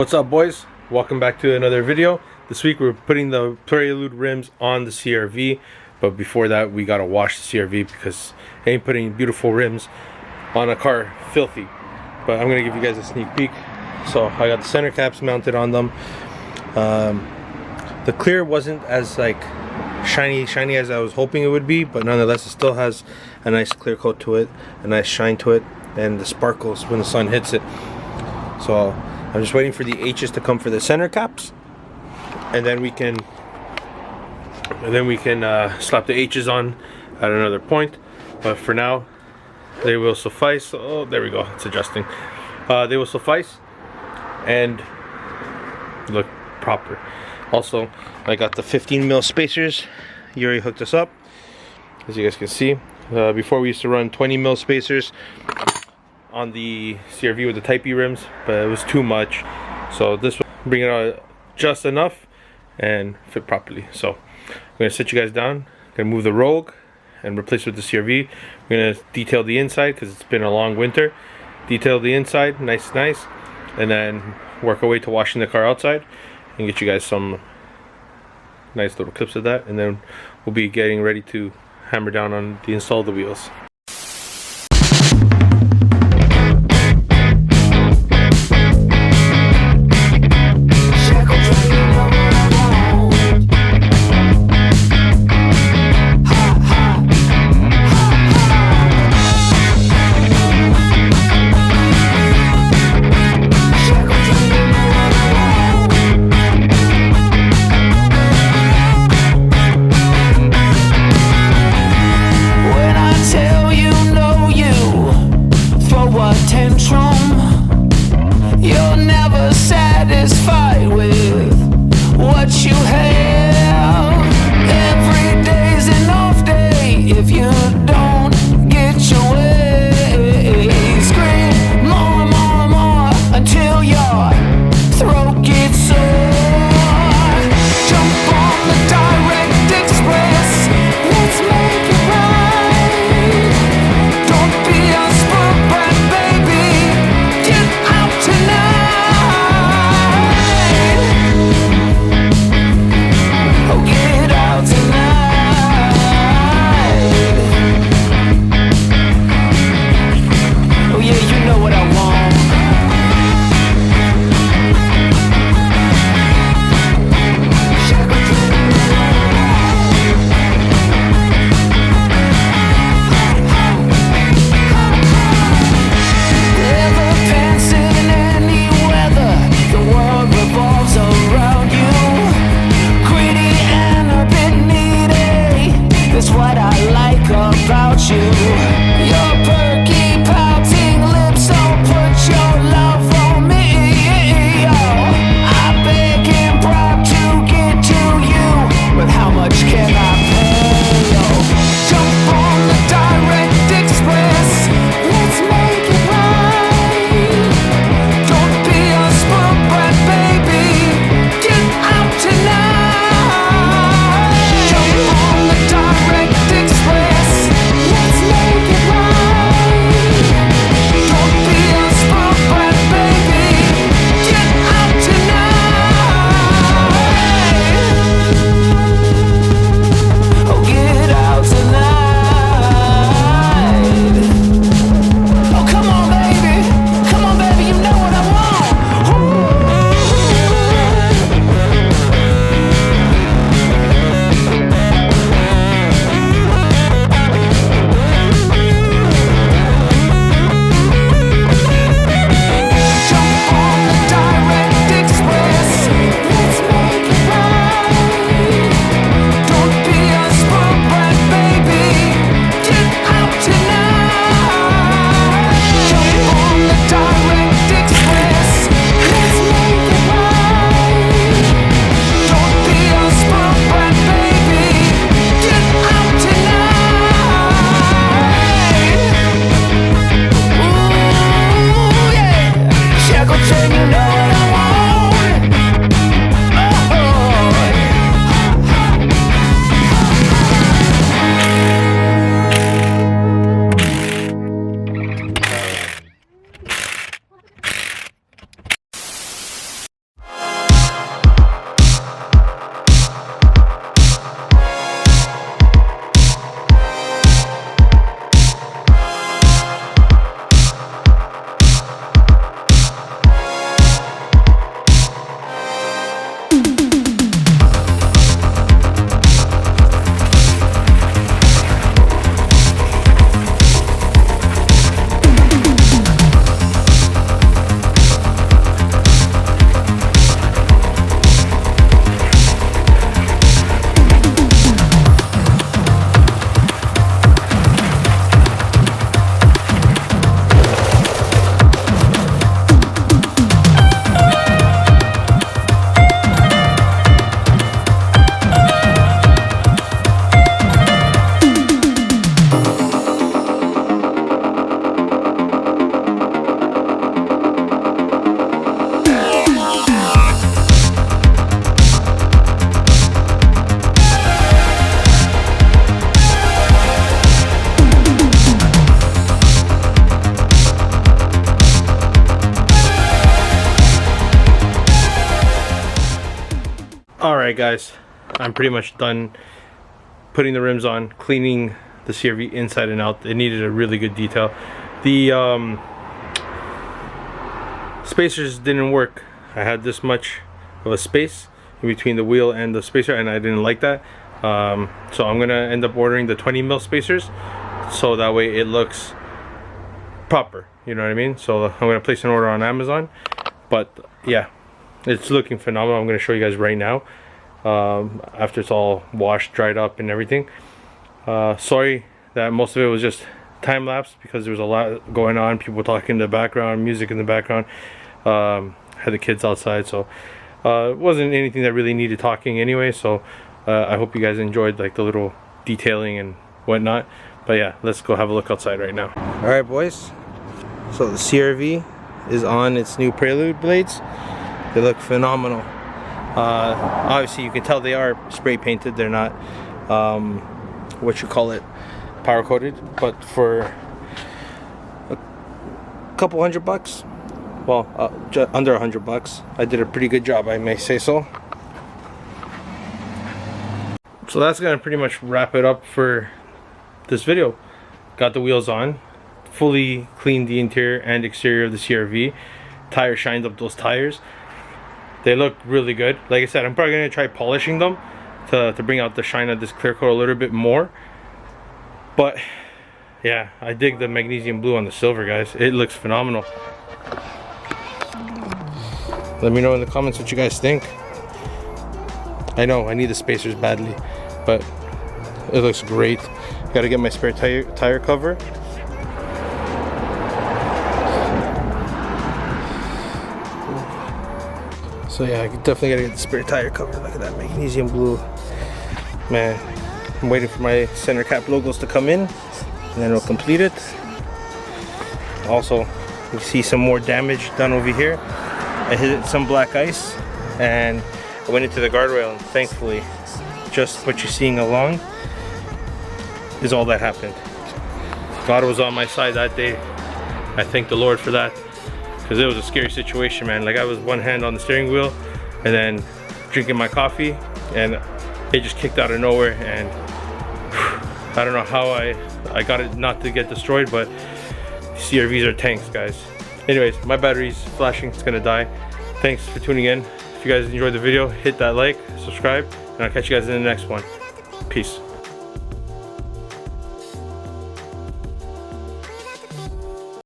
What's up, boys? Welcome back to another video. This week we're putting the Prelude rims on the CRV, but before that we gotta wash the CRV because ain't putting beautiful rims on a car filthy. But I'm gonna give you guys a sneak peek. So I got the center caps mounted on them. The clear wasn't as like shiny as I was hoping it would be, but nonetheless it still has a nice clear coat to it, a nice shine to it, and the sparkles when the sun hits it. So I'm just waiting for the H's to come for the center caps, and then we can slap the H's on at another point. But for now, they will suffice. Oh, there we go. It's adjusting. They will suffice and look proper. Also, I got the 15mm spacers. Yuri hooked us up, as you guys can see. Before we used to run 20mm spacers on the CRV with the Type E rims, but it was too much, so this will bring it out just enough and fit properly. So I'm gonna sit you guys down, gonna move the Rogue and replace it with the CRV. We're gonna detail the inside because it's been a long winter. Detail the inside nice, and then work our way to washing the car outside and get you guys some nice little clips of that, and then we'll be getting ready to hammer down on the install of the wheels. You're never satisfied with what you have. Every day's an off day if you don't get your way. Scream more, more, more until your throat gets sore. Jump on the direct express, let's make it right. Don't be a spoiled brat, baby. Get out tonight. Alright guys, I'm pretty much done putting the rims on, cleaning the CRV inside and out. It needed a really good detail. The spacers didn't work. I had this much of a space in between the wheel and the spacer, and I didn't like that. So I'm gonna end up ordering the 20mm spacers, so that way it looks proper, you know what I mean? So I'm gonna place an order on Amazon. But yeah, it's looking phenomenal. I'm gonna show you guys right now, after it's all washed, dried up and everything. Sorry that most of it was just time lapse, because there was a lot going on, people talking in the background, music in the background. Had the kids outside, so it wasn't anything that really needed talking anyway. So I hope you guys enjoyed like the little detailing and whatnot. But yeah, let's go have a look outside right now. Alright boys, so the CRV is on its new Prelude blades. They look phenomenal. Obviously you can tell they are spray painted, they're not what you call it, powder coated. But for a couple $100, well, under $100, I did a pretty good job, I may say so. So that's gonna pretty much wrap it up for this video. Got the wheels on, fully cleaned the interior and exterior of the CRV. Tire shined up those tires. They look really good. Like I said, I'm probably gonna try polishing them to bring out the shine of this clear coat a little bit more. But yeah, I dig the magnesium blue on the silver, guys. It looks phenomenal. Let me know in the comments what you guys think. I know I need the spacers badly, but it looks great. Gotta get my spare tire cover. So yeah, I definitely gotta get the spare tire cover. Look at that magnesium blue. Man, I'm waiting for my center cap logos to come in, and then we'll complete it. Also, you see some more damage done over here. I hit some black ice and I went into the guardrail, and thankfully just what you're seeing along is all that happened. God was on my side that day. I thank the Lord for that, because it was a scary situation, man. Like, I was one hand on the steering wheel and then drinking my coffee, and it just kicked out of nowhere, and I don't know how I got it not to get destroyed, but CRVs are tanks, guys. Anyways, my battery's flashing, it's gonna die. Thanks for tuning in. If you guys enjoyed the video, hit that like, subscribe, and I'll catch you guys in the next one. Peace.